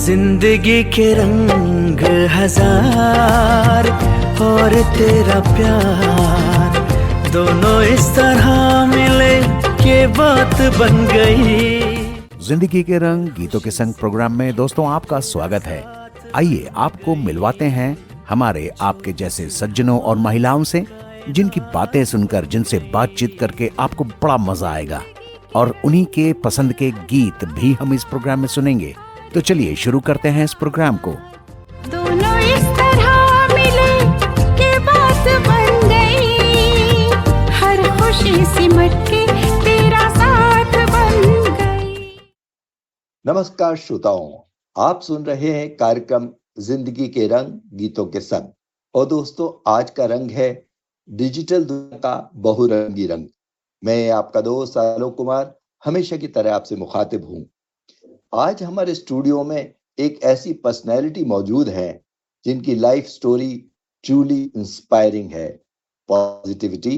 जिंदगी के रंग हजार और तेरा प्यार, दोनों इस तरह मिले कि बात बन गई। जिंदगी के रंग गीतों के संग प्रोग्राम में दोस्तों आपका स्वागत है। आइए आपको मिलवाते हैं हमारे आपके जैसे सज्जनों और महिलाओं से, जिनकी बातें सुनकर, जिनसे बातचीत करके आपको बड़ा मजा आएगा और उन्हीं के पसंद के गीत भी हम इस प्रोग्राम में सुनेंगे। तो चलिए शुरू करते हैं इस प्रोग्राम को। दोनों इस तरह मिले कि बात बन गई, हर खुशी सिमट के तेरा साथ बन गई। नमस्कार श्रोताओं, आप सुन रहे हैं कार्यक्रम जिंदगी के रंग गीतों के संग। और दोस्तों, आज का रंग है डिजिटल दुनिया का बहुरंगी रंग। मैं आपका दोस्त आलोक कुमार हमेशा की तरह आपसे मुखातिब हूं। आज हमारे स्टूडियो में एक ऐसी पर्सनैलिटी मौजूद है जिनकी लाइफ स्टोरी ट्रूली इंस्पायरिंग है। पॉजिटिविटी,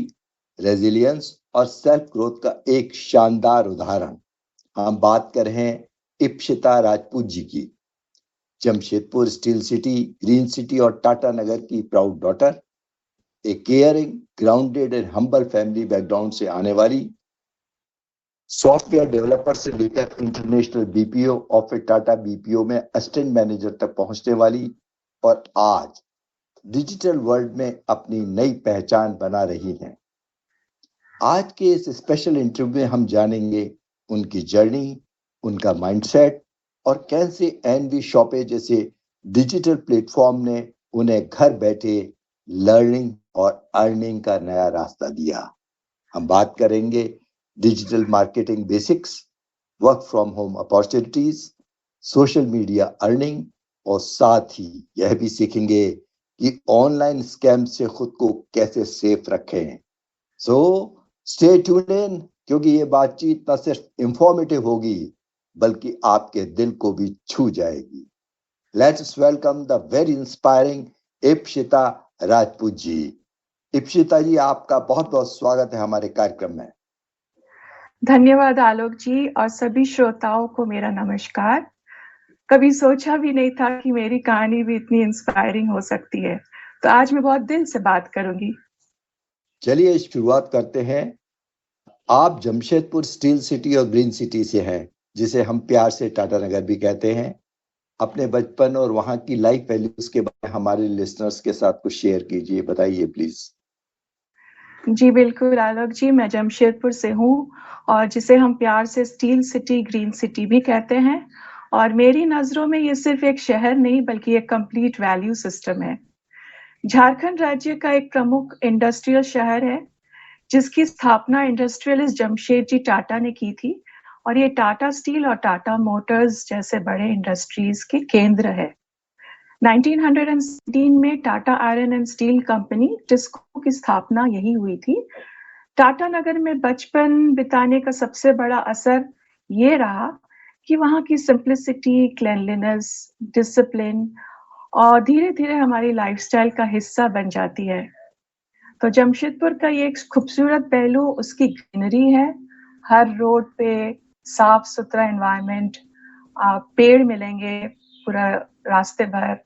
रेजिलियंस और सेल्फ ग्रोथ का एक शानदार उदाहरण। हम बात कर रहे हैं इप्शिता राजपूत जी की। Jamshedpur steel city, green city और टाटा नगर की proud daughter, A caring, grounded and humble family background से आने वाली, सॉफ्टवेयर डेवलपर से लेकर इंटरनेशनल बीपीओ और फिर टाटा बीपीओ में असिस्टेंट मैनेजर तक पहुंचने वाली, और आज डिजिटल वर्ल्ड में अपनी नई पहचान बना रही हैं। आज के इस स्पेशल इंटरव्यू में हम जानेंगे उनकी जर्नी, उनका माइंडसेट और कैसे एनवी शॉपे जैसे डिजिटल प्लेटफॉर्म ने उन्हें घर बैठे लर्निंग और अर्निंग का नया रास्ता दिया। हम बात करेंगे digital marketing basics, work from home opportunities, social media earning, और साथ ही यह भी सीखेंगे कि ऑनलाइन स्कैम से खुद को कैसे सेफ रखें। सो स्टे ट्यून्ड इन, क्योंकि ये बातचीत न सिर्फ इंफॉर्मेटिव होगी बल्कि आपके दिल को भी छू जाएगी। Let's welcome the very inspiring Ipshita Rajput ji. Ipshita ji, आपका बहुत बहुत स्वागत है हमारे कार्यक्रम में। धन्यवाद आलोक जी, और सभी श्रोताओं को मेरा नमस्कार। कभी सोचा भी नहीं था कि मेरी कहानी भी इतनी इंस्पायरिंग हो सकती है, तो आज मैं बहुत दिल से बात करूंगी। चलिए शुरुआत करते हैं। आप जमशेदपुर स्टील सिटी और ग्रीन सिटी से हैं, जिसे हम प्यार से टाटा नगर भी कहते हैं। अपने बचपन और वहां की लाइफ वैल्यूज के बारे में हमारे लिसनर्स के साथ कुछ शेयर कीजिए, बताइए प्लीज। जी बिल्कुल आलोक जी, मैं जमशेदपुर से हूँ और जिसे हम प्यार से स्टील सिटी, ग्रीन सिटी भी कहते हैं। और मेरी नजरों में ये सिर्फ एक शहर नहीं बल्कि एक कंप्लीट वैल्यू सिस्टम है। झारखंड राज्य का एक प्रमुख इंडस्ट्रियल शहर है, जिसकी स्थापना इंडस्ट्रियलिस्ट जमशेदजी टाटा ने की थी, और ये टाटा स्टील और टाटा मोटर्स जैसे बड़े इंडस्ट्रीज के केंद्र है। 1917 में Tata iron and steel company TISCO की स्थापना यही हुई थी। टाटा नगर में बचपन बिताने का सबसे बड़ा असर ये रहा कि वहाँ की सिंप्लिसिटी, क्लेanलीनेस, डिसिप्लिन और धीरे धीरे हमारी लाइफस्टाइल का हिस्सा बन जाती है। तो जमशेदपुर का ये एक खूबसूरत पहलू उसकी ग्रीनरी है। हर रोड पे साफ सुथरा एनवायरनमेंट, पेड़ मिलेंगे पूरा रास्ते भर,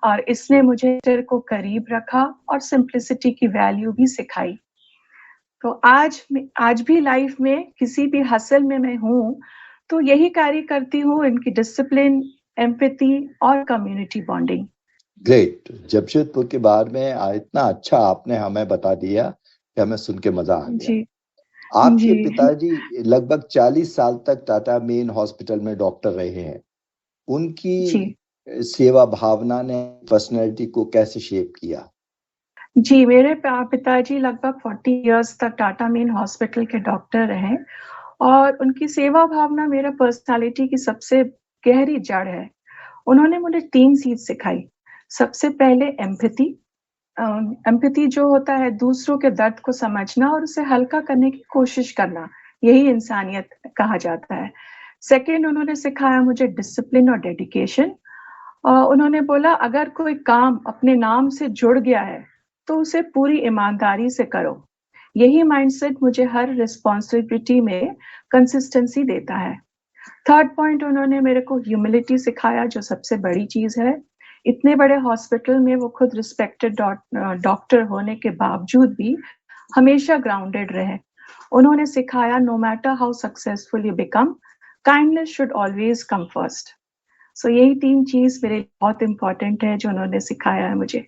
और इसने मुझे नेचर को करीब रखा और सिंप्लिसिटी की वैल्यू भी सिखाई। तो आज भी लाइफ में किसी भी हसल में मैं हूँ तो यही कार्य करती हूँ, इनकी डिसिप्लिन, एम्पैथी और कम्युनिटी बॉन्डिंग। ग्रेट। जमशेदपुर के बारे में इतना अच्छा आपने हमें बता दिया कि हमें सुन के मजा आ गया। जी आपके जी पिताजी लगभग 40 साल तक टाटा मेन हॉस्पिटल में डॉक्टर रहे हैं। उनकी जी सेवा भावना ने पर्सनैलिटी को कैसे शेप किया? जी, मेरे पिताजी लगभग 40 इयर्स तक टाटा मेन हॉस्पिटल के डॉक्टर रहे, और उनकी सेवा भावना मेरा पर्सनालिटी की सबसे गहरी जड़ है। उन्होंने मुझे 3 चीज सिखाई। सबसे पहले एम्पैथी। एम्पैथी जो होता है दूसरों के दर्द को समझना और उसे हल्का करने की कोशिश करना, यही इंसानियत कहा जाता है। सेकेंड, उन्होंने सिखाया मुझे डिसिप्लिन और डेडिकेशन। उन्होंने बोला अगर कोई काम अपने नाम से जुड़ गया है तो उसे पूरी ईमानदारी से करो। यही माइंडसेट मुझे हर रिस्पॉन्सिबिलिटी में कंसिस्टेंसी देता है। थर्ड पॉइंट, उन्होंने मेरे को ह्यूमिलिटी सिखाया, जो सबसे बड़ी चीज है। इतने बड़े हॉस्पिटल में वो खुद रिस्पेक्टेड डॉक्टर होने के बावजूद भी हमेशा ग्राउंडेड रहे। उन्होंने सिखाया, no matter how successful you become, kindness should always come first. So यही 3 चीज मेरे लिए बहुत इंपॉर्टेंट है जो उन्होंने सिखाया है मुझे।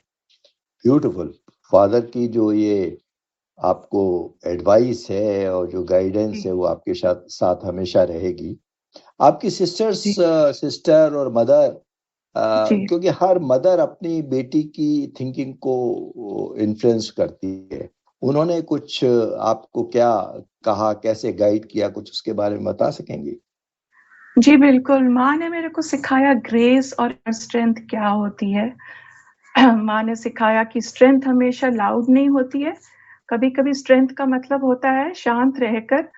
ब्यूटीफुल। फादर की जो ये आपको एडवाइस है और जो गाइडेंस है वो आपके साथ हमेशा रहेगी। आपकी सिस्टर और मदर, क्योंकि हर मदर अपनी बेटी की थिंकिंग को इन्फ्लुएंस करती है, उन्होंने कुछ आपको क्या कहा, कैसे गाइड किया, कुछ उसके बारे में बता सकेंगे? जी बिल्कुल, माँ ने मेरे को सिखाया ग्रेस और स्ट्रेंथ क्या होती है। माँ ने सिखाया कि स्ट्रेंथ हमेशा लाउड नहीं होती है, कभी कभी स्ट्रेंथ का मतलब होता है शांत रहकर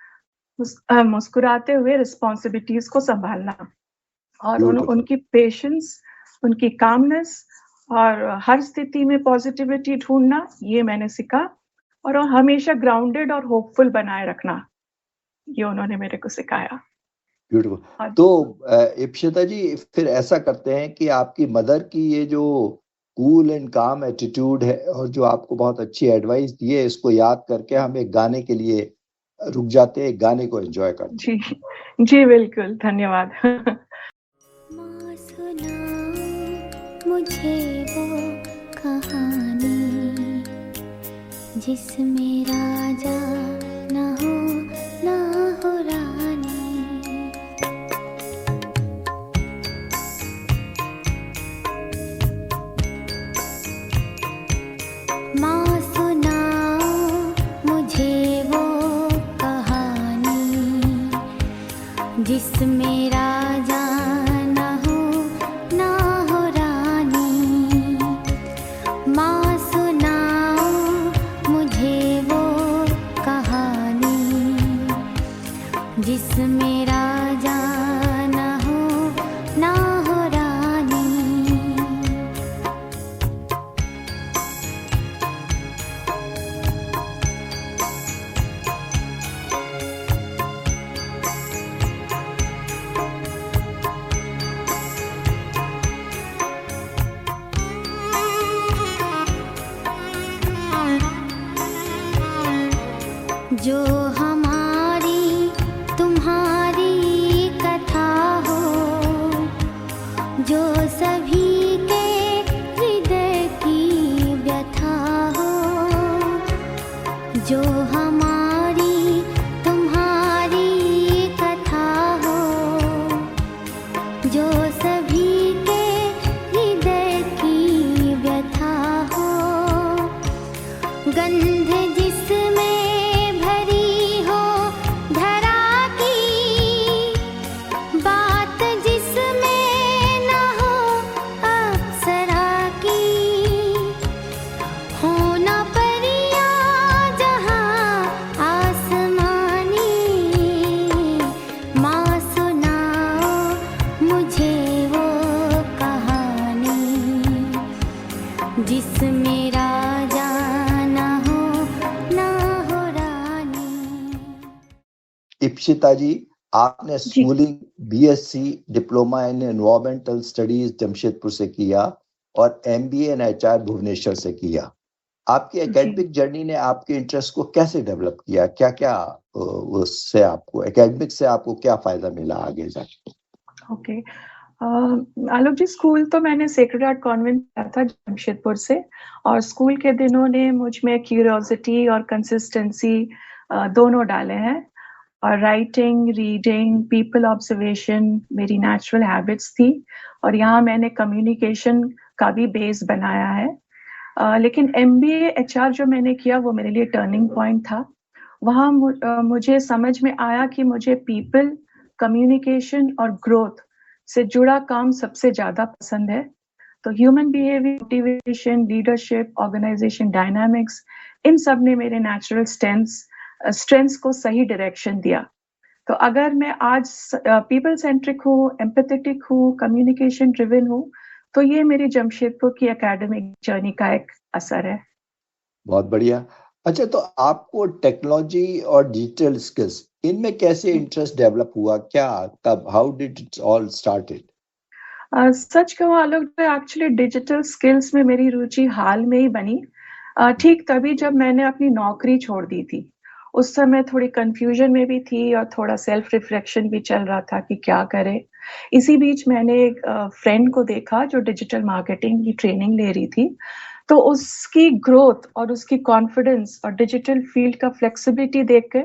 मुस्कुराते हुए रिस्पॉन्सिबिलिटीज को संभालना। और उनकी पेशेंस, उनकी कामनेस और हर स्थिति में पॉजिटिविटी ढूंढना, ये मैंने सीखा। और हमेशा ग्राउंडेड और होपफुल बनाए रखना, ये उन्होंने मेरे को सिखाया। ब्यूटीफुल। तो इप्सिता जी, फिर ऐसा करते हैं कि आपकी मदर की ये जो कूल एंड काम एटीट्यूड है और जो आपको बहुत अच्छी एडवाइस दी है, इसको याद करके हम एक गाने के लिए रुक जाते हैं, गाने को एंजॉय करते हैं। जी जी बिल्कुल, धन्यवाद। माँ सुनाओ मुझे वो कहानी जिसमें राजा ना हो रानी। माँ सुनाओ मुझे वो कहानी जिसमें राजा ना हो रानी। माँ सुनाओ मुझे वो कहानी जिसमें राजा ना हो रानी। जो हमारी तुम्हारी कथा हो, जो सभी के हृदय की व्यथा हो। जो हमारी तुम्हारी कथा हो, जो सभी के हृदय की व्यथा हो। गंध जिसमें भरी हो धरा की, बात जिसमें न हो अप्सरा की। हो न परियां जहां आसमानी, माँ सुनाओ मुझे वो कहानी जिसमें राजा ना हो रानी। इप्सिता जी, आपने schooling BSc diploma in environmental studies Jamshedpur से किया और एमबीए इन एचआर भुवनेश्वर से किया। आपकी एकेडमिक जर्नी ने आपके इंटरेस्ट को कैसे डेवलप किया? क्या क्या उससे आपको एकेडमिक से आपको क्या फायदा मिला आगे जाके? ओके, आलोक जी, स्कूल तो मैंने सेक्रेड हार्ट कॉन्वेंट किया था जमशेदपुर से। और स्कूल के दिनों ने मुझ में क्यूरियोसिटी और कंसिस्टेंसी दोनों डाले हैं। और राइटिंग, रीडिंग, पीपल ऑब्जर्वेशन मेरी नेचुरल हैबिट्स थी। और यहाँ मैंने कम्युनिकेशन का भी बेस बनाया है। लेकिन एमबीए एचआर जो मैंने किया वो मेरे लिए टर्निंग पॉइंट था। वहाँ मुझे समझ में आया कि मुझे पीपल, कम्युनिकेशन और ग्रोथ से जुड़ा काम सबसे ज्यादा पसंद है। तो human behaviour, motivation, leadership, organisation dynamics, इन सब ने मेरे नेचुरल स्ट्रेंथ्स को सही डायरेक्शन दिया। तो अगर मैं आज पीपल सेंट्रिक हूँ, एम्पैथेटिक हूँ, कम्युनिकेशन ड्रिवन हूँ, तो ये मेरी जमशेदपुर की एकेडमिक जर्नी का एक असर है। बहुत बढ़िया। अच्छा, तो आपको टेक्नोलॉजी और डिजिटल स्किल्स इनमें कैसे इंटरेस्ट डेवलप हुआ? क्या, कब, how did it all started? सच कहूँ आलोक, तो एक्चुअली डिजिटल स्किल्स में मेरी रुचि हाल में ही बनी। ठीक तभी जब मैंने अपनी नौकरी छोड़ दी थी। उस समय थोड़ी कंफ्यूजन में भी थी और थोड़ा सेल्फ रिफ्लेक्शन भी चल रहा था कि क्या करें। इसी बीच मैंने एक फ्रेंड को देखा जो डिजिटल मार्केटिंग की ट्रेनिंग ले रही थी। तो उसकी ग्रोथ और उसकी कॉन्फिडेंस और डिजिटल फील्ड का फ्लेक्सिबिलिटी देख के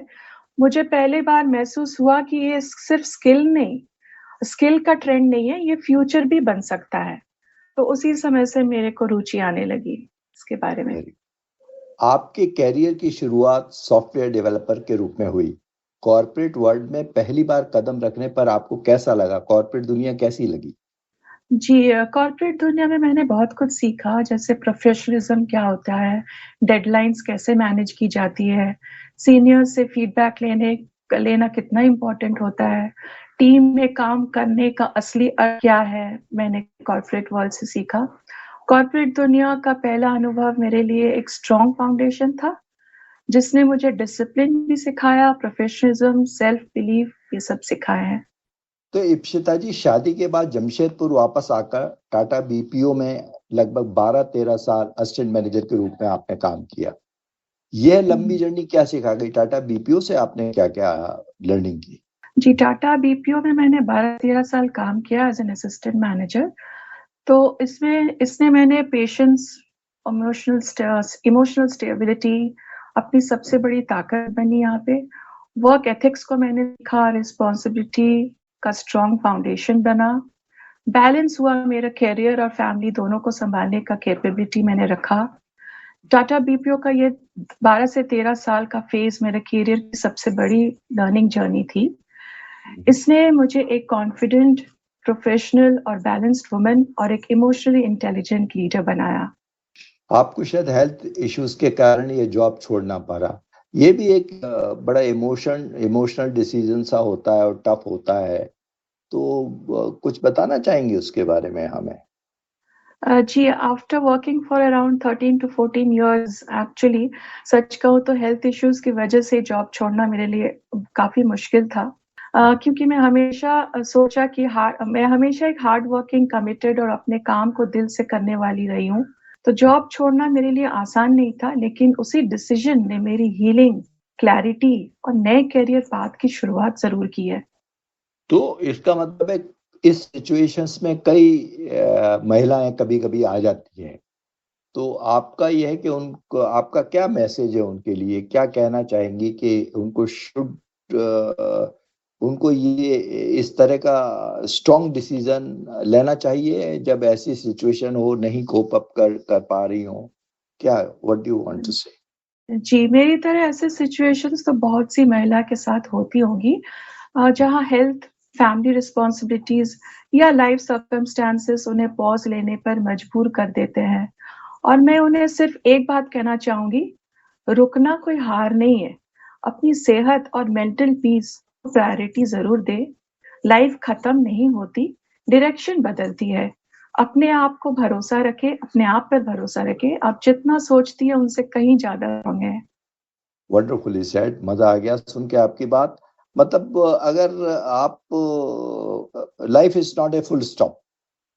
मुझे पहली बार महसूस हुआ कि ये सिर्फ स्किल का ट्रेंड नहीं है, ये फ्यूचर भी बन सकता है। तो उसी समय से मेरे को रुचि आने लगी इसके बारे में। आपके कैरियर की शुरुआत सॉफ्टवेयर डेवलपर के रूप में हुई। कॉर्पोरेट वर्ल्ड में पहली बार कदम रखने पर आपको कैसा लगा? कॉर्पोरेट दुनिया कैसी लगी? जी, कॉर्पोरेट दुनिया में मैंने बहुत कुछ सीखा, जैसे प्रोफेशनलिज्म क्या होता है, डेडलाइंस कैसे मैनेज की जाती है, सीनियर से फीडबैक लेना कितना इम्पोर्टेंट होता है, टीम में काम करने का असली अर्थ क्या है, मैंने कॉर्पोरेट वर्ल्ड से सीखा। कॉर्पोरेट दुनिया का पहला अनुभव मेरे लिए एक स्ट्रॉन्ग फाउंडेशन था, जिसने मुझे डिसिप्लिन भी सिखाया, प्रोफेशनलिज्म, सेल्फ बिलीफ, ये सब सिखाया है। तो इप्सिता जी, शादी के बाद जमशेदपुर वापस आकर टाटा बीपीओ में लगभग 12-13 साल असिस्टेंट मैनेजर के रूप में आपने काम किया। यह लंबी जर्नी क्या सिखा गई? टाटा बीपीओ से आपने क्या क्या लर्निंग की? जी, टाटा बीपीओ में मैंने 12-13 साल काम किया एज एन असिस्टेंट मैनेजर। तो इसने मैंने पेशेंस, इमोशनल स्टेबिलिटी अपनी सबसे बड़ी ताकत बनी यहाँ पे। वर्क एथिक्स को मैंने सीखा, रिस्पॉन्सिबिलिटी का स्ट्रॉन्ग फाउंडेशन बना। बैलेंस हुआ, मेरा करियर और फैमिली दोनों को संभालने का कैपेबिलिटी मैंने रखा। टाटा बीपीओ का ये 12 से 13 साल का फेज मेरे करियर की सबसे बड़ी लर्निंग जर्नी थी। इसने मुझे एक कॉन्फिडेंट, प्रोफेशनल और बैलेंस्ड वुमन और एक इमोशनली इंटेलिजेंट लीडर बनाया। आपको शायद हेल्थ इश्यूज के कारण ये जॉब छोड़ना पड़ा। ये भी एक बड़ा इमोशनल डिसीजन सा होता है और टफ होता है। तो कुछ बताना चाहेंगे उसके बारे में हमें? जी, after working for around 13 to 14 years, actually सच कहूँ तो हेल्थ इश्यूज की वजह से जॉब छोड़ना मेरे लिए काफी मुश्किल था। क्योंकि मैं हमेशा सोचा कि मैं हमेशा एक हार्ड वर्किंग, कमिटेड और अपने काम को दिल से करने वाली रही हूँ। तो जॉब छोड़ना मेरे लिए आसान नहीं था, लेकिन उसी डिसीजन ने मेरी हीलिंग, क्लैरिटी और नए करियर पाथ की शुरुआत जरूर की है। तो इसका मतलब है इस सिचुएशंस में कई महिलाएं कभी-कभी आ जाती हैं। तो आपका ये है कि उनको, आपका क्या मैसेज है उनके लिए? क्या कहना चाहेंगी कि उनको ये इस तरह का स्ट्रॉन्ग डिसीजन लेना चाहिए जब ऐसी सिचुएशन हो, नहीं कोप अप कर पा रही हो? क्या, what do you want to say? जी, मेरी तरह ऐसे सिचुएशंस तो बहुत सी महिला के साथ होती होंगी, जहाँ हेल्थ, फैमिली रिस्पॉन्सिबिलिटीज या लाइफ सर्कमस्टांसेस उन्हें पॉज लेने पर मजबूर कर देते हैं। और मैं उन्हें सिर्फ एक बात कहना चाहूंगी, रुकना कोई हार नहीं है। अपनी सेहत और मेंटल पीस को प्रायोरिटी जरूर दे। लाइफ खत्म नहीं होती, डायरेक्शन बदलती है। अपने आप को भरोसा रखे, अपने आप पर भरोसा रखे। आप जितना सोचती है उनसे कहीं ज्यादा स्ट्रांग है। Wonderfully said. मजा आ गया सुन के आपकी बात। मतलब अगर आप, life is not a full stop,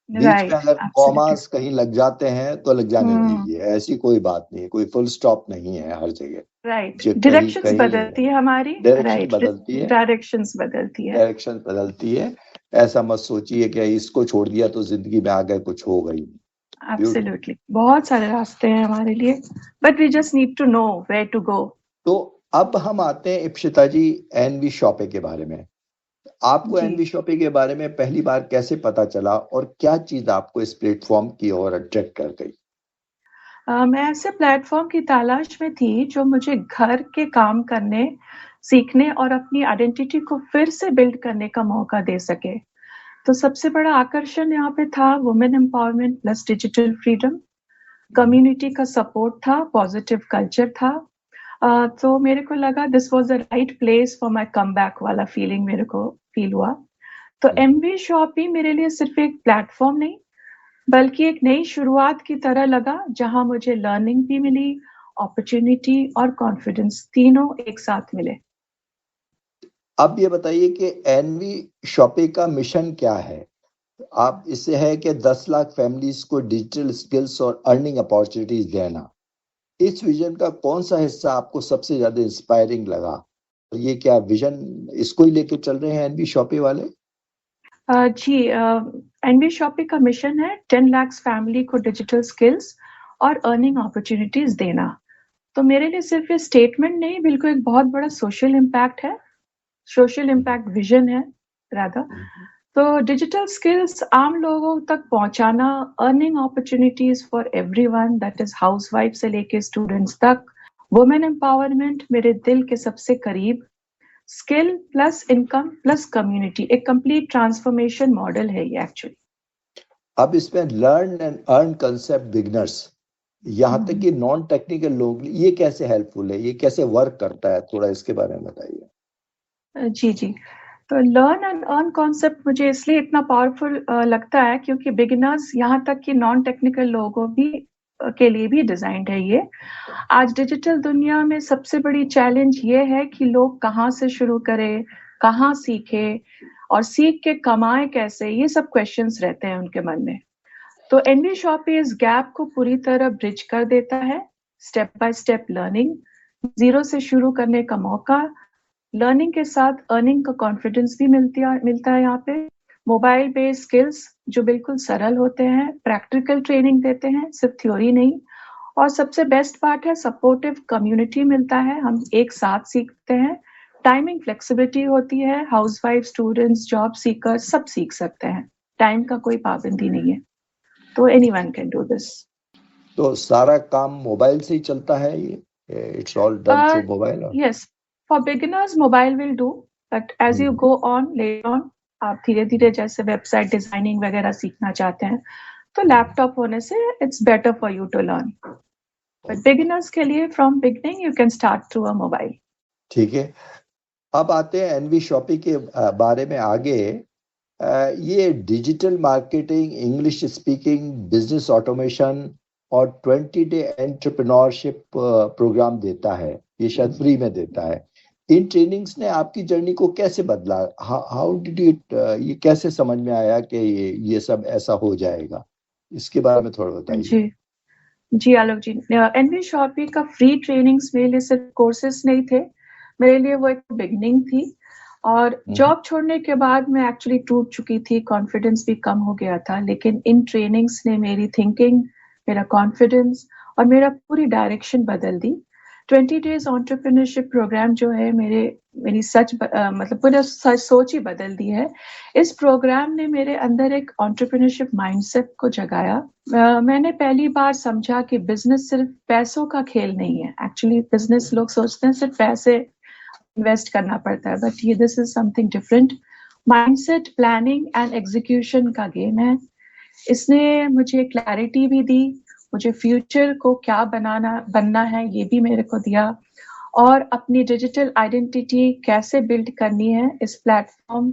बीच में राइट, अगर एब्सोल्युटली। कॉमास कहीं लग जाते हैं तो लग जाने हम्म, दीजिए, ऐसी कोई बात नहीं है, कोई फुल स्टॉप नहीं है हर जगह। राइट, जो कहीं डायरेक्शंस कहीं बदलती है हमारी। डायरेक्शन राइट, बदलती है, डायरेक्शंस बदलती है। डायरेक्शन बदलती है। ऐसा मत सोचिए कि इसको छोड़ दिया तो जिंदगी में आगे कुछ होगा ही नहीं। ब्यूटीफुल। एब्सोल्युटली, बहुत सारे रास्ते हैं हमारे लिए, but we just need to know where to go. तो अब हम आते हैं इप्सिता जी एनवी शॉपे के बारे में। आपको जी, एनवी शॉपे के बारे में पहली बार कैसे पता चला और क्या चीज आपको इस प्लेटफॉर्म की ओर अट्रैक्ट कर गई? मैं ऐसे प्लेटफॉर्म की तलाश में थी जो मुझे घर के काम करने, सीखने और अपनी आइडेंटिटी को फिर से बिल्ड करने का मौका दे सके। तो सबसे बड़ा आकर्षण यहाँ पे था women empowerment plus digital freedom, community का सपोर्ट था, पॉजिटिव कल्चर था। तो मेरे को लगा this was the right place for my comeback वाला फीलिंग मेरे को फील हुआ। तो एमवी शॉप ही मेरे लिए सिर्फ एक प्लेटफॉर्म नहीं, बल्कि एक नई शुरुआत की तरह लगा, जहां मुझे लर्निंग भी मिली अपॉर्चुनिटी और कॉन्फिडेंस तीनों एक साथ मिले। अब ये बताइए कि एनवी शॉपे का मिशन क्या है? आप इससे है कि 10 लाख फैमिलीज को डिजिटल स्किल्स और अर्निंग अपॉर्चुनिटीज देना। इस विजन का कौन सा हिस्सा आपको सबसे ज्यादा इंस्पायरिंग लगा? ये क्या विजन इसको ही लेके चल रहे हैं एनवी शॉपे वाले? जी, एनवी शॉपे का मिशन है 10 लाख फैमिली को डिजिटल स्किल्स और अर्निंग अपॉर्चुनिटीज देना। तो मेरे लिए सिर्फ ये स्टेटमेंट नहीं, बिल्कुल एक बहुत बड़ा सोशल इम्पैक्ट है, सोशल इम्पैक्ट विजन है राधा। तो डिजिटल स्किल्स आम लोगों तक पहुंचाना, earning opportunities for everyone, that is housewife से लेके स्टूडेंट्स तक, वुमेन एम्पावरमेंट मेरे दिल के सबसे करीब, skill plus income plus community, एक कंप्लीट ट्रांसफॉर्मेशन मॉडल है ये एक्चुअली। अब इसमें learn and earn concept beginners, यहाँ तक कि नॉन टेक्निकल लोग, ये कैसे हेल्पफुल है, ये कैसे वर्क करता है, थोड़ा इसके बारे में बताइए। जी जी, तो लर्न एंड अर्न कॉन्सेप्ट मुझे इसलिए इतना पावरफुल लगता है क्योंकि बिगिनर्स यहाँ तक कि नॉन टेक्निकल लोगों भी के लिए भी डिजाइंड है ये। आज डिजिटल दुनिया में सबसे बड़ी चैलेंज ये है कि लोग कहाँ से शुरू करें, कहाँ सीखे और सीख के कमाएं कैसे, ये सब क्वेश्चंस रहते हैं उनके मन में। तो एनवी शॉपे इस गैप को पूरी तरह ब्रिज कर देता है। Step by step learning, zero से शुरू करने का मौका, लर्निंग के साथ अर्निंग का कॉन्फिडेंस भी मिलता है यहाँ पे, मोबाइल बेस्ड स्किल्स जो बिल्कुल सरल होते हैं, प्रैक्टिकल ट्रेनिंग देते हैं, सिर्फ थ्योरी नहीं, और सबसे बेस्ट पार्ट है सपोर्टिव कम्युनिटी मिलता है, हम एक साथ सीखते हैं, टाइमिंग फ्लेक्सिबिलिटी होती है, हाउसवाइफ, स्टूडेंट्स, जॉब सीकर सब सीख सकते हैं, टाइम का कोई पाबंदी नहीं है, तो एनीवन कैन डू दिस। तो सारा काम मोबाइल से ही चलता है ये? It's all done through mobile? Yes, for beginners mobile will do, but as you go on later on, आप धीरे धीरे जैसे वेबसाइट डिजाइनिंग वगैरह सीखना चाहते हैं तो लैपटॉप होने से it's better for you to learn, but beginners के लिए from beginning you can start through a mobile. ठीक है, अब आते हैं एनवी शॉपे के बारे में आगे। ये digital marketing, English speaking, business automation और 20-डे एंटरप्रेन्योरशिप प्रोग्राम देता है, ये शायद फ्री में देता है। इन ट्रेनिंग्स ने आपकी जर्नी को कैसे बदला? हाउ डिड इट, ये कैसे समझ में आया कि ये सब ऐसा हो जाएगा? इसके बारे में थोड़ा बताइए। जी जी आलोक जी, एनवी शॉपे का फ्री ट्रेनिंग्स मेरे लिए सिर्फ कोर्सेज नहीं थे, मेरे लिए वो एक बिगनिंग थी, और जॉब छोड़ने के बाद मैं एक्चुअली टूट चुकी थी, कॉन्फिडेंस भी कम हो गया था, लेकिन इन ट्रेनिंग्स ने मेरी थिंकिंग, मेरा कॉन्फिडेंस और मेरा पूरी डायरेक्शन बदल दी। 20 डेज एंटरप्रेन्योरशिप प्रोग्राम जो है मेरी मतलब पूरा सोच ही बदल दी है। इस प्रोग्राम ने मेरे अंदर एक एंटरप्रेन्योरशिप माइंडसेट को जगाया। मैंने पहली बार समझा कि बिजनेस सिर्फ पैसों का खेल नहीं है। एक्चुअली बिजनेस लोग सोचते हैं सिर्फ पैसे इन्वेस्ट करना पड़ता है, बट ये this is something different. Mindset, planning and execution का गेम है। इसने मुझे क्लैरिटी भी दी, मुझे फ्यूचर को क्या बनना है ये भी मेरे को दिया, और अपनी डिजिटल आइडेंटिटी कैसे बिल्ड करनी है। इस platform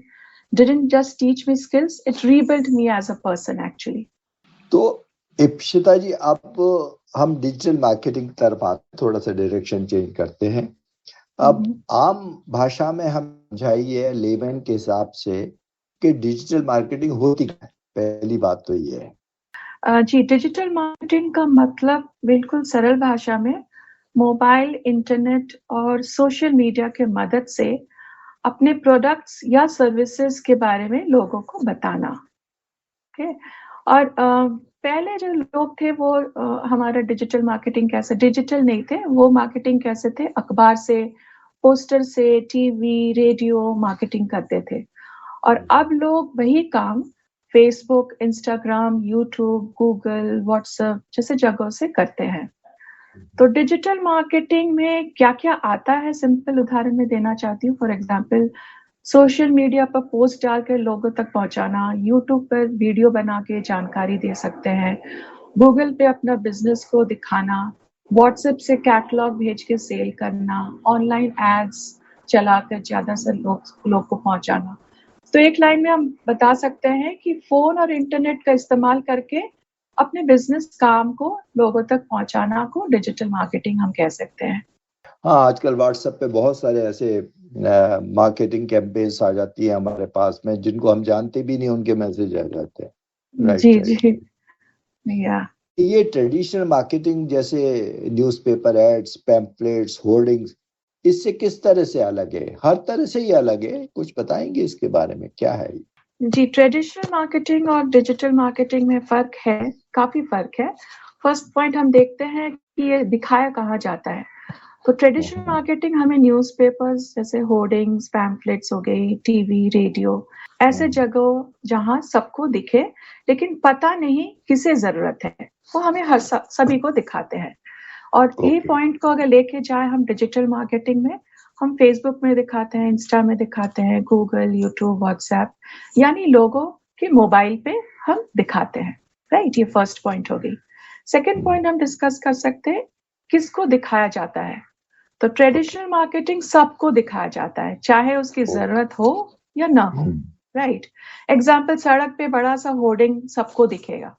didn't just teach me skills, it rebuilt me as a person actually. तो इप्सिता जी, अब हम डिजिटल मार्केटिंग की तरफ आते, थोड़ा सा डायरेक्शन चेंज करते हैं। अब आम भाषा में हम समझाइए लेमैन के हिसाब से कि डिजिटल मार्केटिंग होती क्या है? पहली बात तो ये है। जी, डिजिटल मार्केटिंग का मतलब बिल्कुल सरल भाषा में मोबाइल, इंटरनेट और सोशल मीडिया के मदद से अपने प्रोडक्ट्स या सर्विसेज के बारे में लोगों को बताना। ओके, और पहले जो लोग थे वो हमारा डिजिटल मार्केटिंग कैसे, डिजिटल नहीं थे, वो मार्केटिंग कैसे थे, अखबार से, पोस्टर से, टीवी, रेडियो मार्केटिंग करते थे। और अब लोग वही काम Facebook, Instagram, YouTube, Google, WhatsApp जैसे जगहों से करते हैं। तो डिजिटल मार्केटिंग में क्या क्या आता है, सिंपल उदाहरण में देना चाहती हूँ। फॉर एग्जांपल, सोशल मीडिया पर पोस्ट डालकर लोगों तक पहुंचाना, यूट्यूब पर वीडियो बना के जानकारी दे सकते हैं, गूगल पे अपना बिजनेस को दिखाना, व्हाट्सएप से कैटलॉग भेज के सेल करना, ऑनलाइन एड्स चलाकर ज्यादा से लोग को पहुंचाना। तो एक लाइन में हम बता सकते हैं कि फोन और इंटरनेट का इस्तेमाल करके अपने बिजनेस काम को लोगों तक पहुंचाना को डिजिटल मार्केटिंग हम कह सकते हैं। हाँ, आजकल व्हाट्सएप पे बहुत सारे ऐसे मार्केटिंग कैंपेन्स आ जाती है हमारे पास में, जिनको हम जानते भी नहीं, उनके मैसेज आ जाते हैं। राइट जी राइट। जी या ये ट्रेडिशनल मार्केटिंग जैसे न्यूज़पेपर एड्स, पैम्फलेट्स, होर्डिंग्स, इससे किस तरह से अलग है? हर तरह से ही अलग है, कुछ बताएंगे इसके बारे में, क्या है? जी, ट्रेडिशनल मार्केटिंग और डिजिटल मार्केटिंग में फर्क है, काफी फर्क है। फर्स्ट पॉइंट हम देखते हैं कि ये दिखाया कहाँ जाता है। तो ट्रेडिशनल मार्केटिंग हमें न्यूज़पेपर्स जैसे होर्डिंग्स, पैम्फलेट्स हो गई, टीवी, रेडियो, ऐसे जगहों जहां सबको दिखे लेकिन पता नहीं किसे जरूरत है, वो हमें हर सभी को दिखाते हैं। और ये पॉइंट को अगर लेके जाए हम डिजिटल मार्केटिंग में, हम फेसबुक में दिखाते हैं, इंस्टा में दिखाते हैं, गूगल, यूट्यूब, व्हाट्सएप, यानी लोगों के मोबाइल पे हम दिखाते हैं। राइट, ये फर्स्ट पॉइंट हो गई। सेकेंड पॉइंट हम डिस्कस कर सकते हैं किसको दिखाया जाता है। तो ट्रेडिशनल मार्केटिंग सबको दिखाया जाता है, चाहे उसकी जरूरत हो या ना हो। राइट, एग्जाम्पल, सड़क पे बड़ा सा होर्डिंग सबको दिखेगा।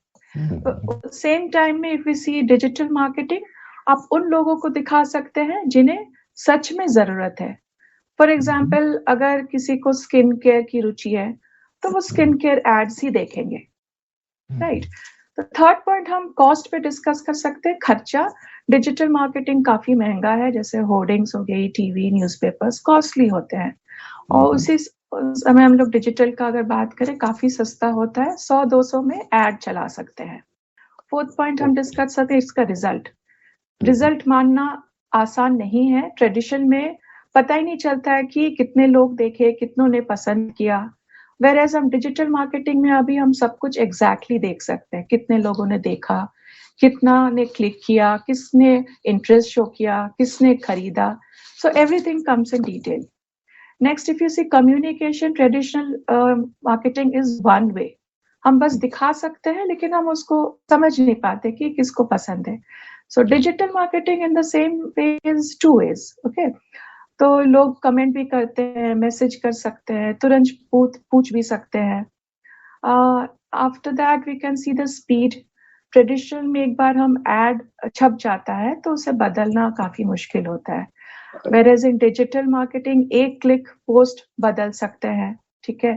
सेम टाइम में if we see digital marketing, आप उन लोगों को दिखा सकते हैं जिन्हें सच में जरूरत है। फॉर एग्जाम्पल, अगर किसी को स्किन केयर की रुचि है तो वो स्किन केयर एड्स ही देखेंगे। राइट, तो थर्ड पॉइंट हम कॉस्ट पे डिस्कस कर सकते हैं, खर्चा। डिजिटल मार्केटिंग काफी महंगा है, जैसे होर्डिंग्स हो गई, टीवी, न्यूज़पेपर्स कॉस्टली होते हैं। और उसी समय हम लोग डिजिटल का अगर बात करें, काफी सस्ता होता है, 100-200 में एड चला सकते हैं। फोर्थ पॉइंट हम डिस्कस करते हैं इसका रिजल्ट मानना आसान नहीं है। ट्रेडिशन में पता ही नहीं चलता है कि कितने लोग देखे, कितनों ने पसंद किया। वेरएज हम डिजिटल मार्केटिंग में अभी हम सब कुछ एग्जैक्टली देख सकते हैं, कितने लोगों ने देखा, कितना ने क्लिक किया, किसने इंटरेस्ट शो किया, किसने खरीदा। So everything comes in detail. Next, if you see communication, traditional marketing is one way, हम बस दिखा सकते हैं लेकिन हम उसको समझ नहीं पाते कि किसको पसंद है। So digital marketing in the same way is two ways. Okay, तो लोग कमेंट भी करते हैं, मैसेज कर सकते हैं, तुरंत पूछ भी सकते हैं। After that we can see the speed. Traditional में एक बार हम एड छप जाता है तो उसे बदलना काफी मुश्किल होता है, वेरएज इन डिजिटल मार्केटिंग एक क्लिक पोस्ट बदल सकते हैं। ठीक है,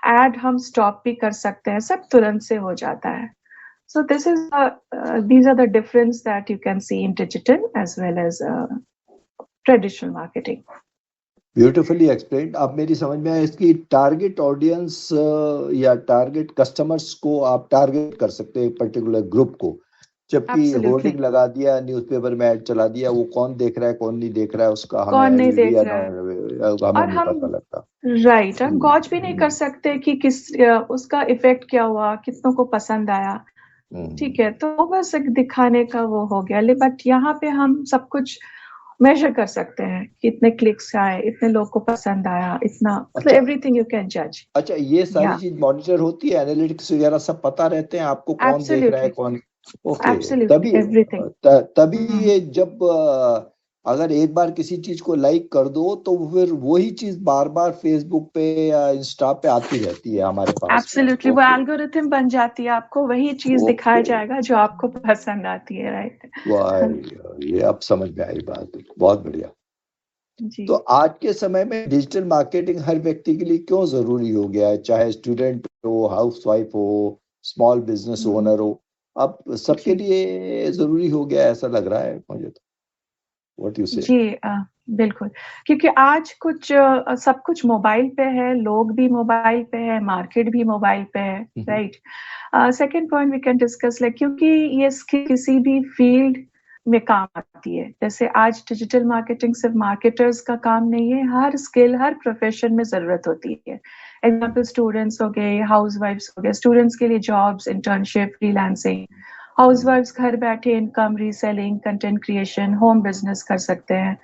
एड हम स्टॉप भी कर सकते हैं, सब तुरंत से हो जाता है। So these are the difference that you can see in digital as well as traditional marketing. Beautifully explained. अब मेरी समझ में आया, इसकी टारगेट ऑडियंस या टारगेट कस्टमर्स को आप टारगेट कर सकते हैं, एक पर्टिकुलर ग्रुप को। जबकि होर्डिंग लगा दिया, न्यूज़पेपर में ऐड चला दिया, वो कौन देख रहा है कौन नहीं देख रहा है उसका हमें नहीं पता लगता। राइट, हम गॉज भी नहीं कर सकते कि किस उसका इफेक्ट क्या हुआ, कितनों को पसंद आया। ठीक है, तो बस एक दिखाने का वो हो गया। बट यहाँ पे हम सब कुछ मेजर कर सकते हैं, कितने क्लिक्स आए, इतने लोग को पसंद आया, इतना, मतलब एवरीथिंग यू कैन जज। अच्छा, ये सारी चीज मॉनिटर होती है, एनालिटिक्स वगैरह सब पता रहते हैं आपको, कौन देख रहा है कौन। ओके, तभी ये जब अगर एक बार किसी चीज को लाइक कर दो तो फिर वही चीज बार बार फेसबुक पे या इंस्टा पे आती रहती है हमारे पास। एब्सोल्युटली, वो एल्गोरिथम बन जाती है, आपको वही चीज दिखाया जाएगा जो आपको पसंद आती है। राइट, वाह, ये अब समझ में आई बात, बहुत बढ़िया जी। तो आज के समय में डिजिटल मार्केटिंग हर व्यक्ति के लिए क्यों जरूरी हो गया है, चाहे स्टूडेंट हो, हाउसवाइफ हो, स्मॉल बिजनेस ओनर हो, अब सबके लिए जरूरी हो गया, ऐसा लग रहा है मुझे तो। What you say? जी बिल्कुल, क्योंकि आज सब कुछ मोबाइल पे है, लोग भी मोबाइल पे है, मार्केट भी मोबाइल पे है। Right, second point we can discuss, like क्योंकि ये स्किल किसी भी फील्ड में काम आती है। जैसे आज डिजिटल मार्केटिंग सिर्फ मार्केटर्स का काम नहीं है, हर स्किल, हर प्रोफेशन में जरूरत होती है। एग्जाम्पल, स्टूडेंट्स हो गए, हाउसवाइफ्स हो गए, स्टूडेंट्स के लिए जॉब्स, इंटर्नशिप, फ्रीलांसिंग। हाउसवाइफ्स घर बैठे income, reselling, content creation, home business कर सकते हैं।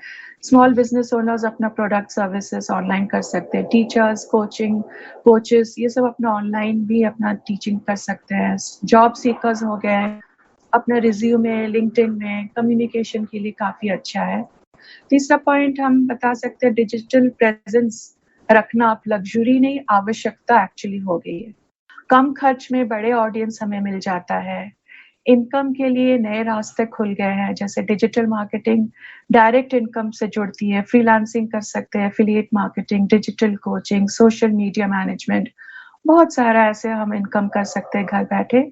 स्मॉल बिजनेस ओनर्स अपना प्रोडक्ट सर्विसेज ऑनलाइन कर सकते हैं। टीचर्स, कोचेस, ये सब अपना ऑनलाइन भी अपना टीचिंग कर सकते हैं। जॉब सीकर्स हो गए, अपना रिज्यूमे लिंक्डइन में कम्युनिकेशन के लिए काफी अच्छा है। तीसरा पॉइंट हम बता सकते हैं, डिजिटल प्रेजेंस रखना अब लग्जरी नहीं, आवश्यकता एक्चुअली हो गई है। कम खर्च में बड़े ऑडियंस हमें मिल जाता है। इनकम के लिए नए रास्ते खुल गए हैं, जैसे डिजिटल मार्केटिंग डायरेक्ट इनकम से जुड़ती है, फ्रीलांसिंग कर सकते हैं, affiliate marketing, digital coaching, social media management, बहुत सारा ऐसे हम इनकम कर सकते हैं घर बैठे।